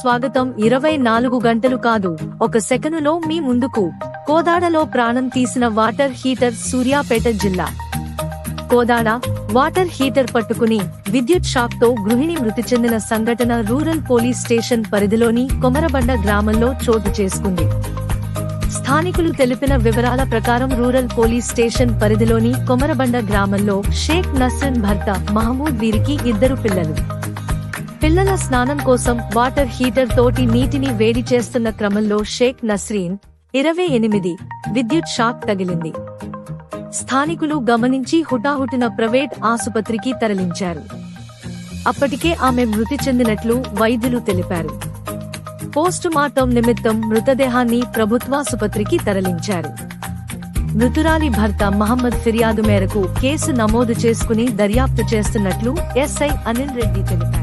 స్వాగతం. 24 గంటలు కాదు, ఒక సెకనులో మీ ముందుకు. కోదాడలో ప్రాణం తీసిన వాటర్ హీటర్. సూర్యాపేట జిల్లా కోదాడ వాటర్ హీటర్ పట్టుకుని విద్యుత్ షాక్ తో గృహిణి మృతి చెందిన సంఘటన రూరల్ పోలీస్ స్టేషన్ పరిధిలోని కొమరబండ గ్రామంలో చోటు చేసుకుంది. స్థానికులు తెలిపిన వివరాల ప్రకారం రూరల్ పోలీస్ స్టేషన్ పరిధిలోని కొమరబండ గ్రామంలో షేక్ నస్రిన్ భర్త మహమూద్, వీరికి 2 పిల్లలు. పిల్లల స్నానం కోసం వాటర్ హీటర్ తోటి నీటిని వేడి చేస్తున్న క్రమంలో షేక్ నస్రీన్ 28 విద్యుత్ షాక్ తగిలింది. స్థానికులు గమనించి హుటాహుటిన ప్రైవేట్ ఆసుపత్రికి తరలించారు. అప్పటికే ఆమె మృతి చెందినట్లు వైద్యులు తెలిపారు. పోస్టుమార్టం నిమిత్తం మృతదేహాన్ని ప్రభుత్వాసుపత్రికి తరలించారు. మృతురాలి భర్త మహమ్మద్ ఫిర్యాదు మేరకు కేసు నమోదు చేసుకుని దర్యాప్తు చేస్తున్నట్లు ఎస్ఐ అనిల్ రెడ్డి తెలిపారు.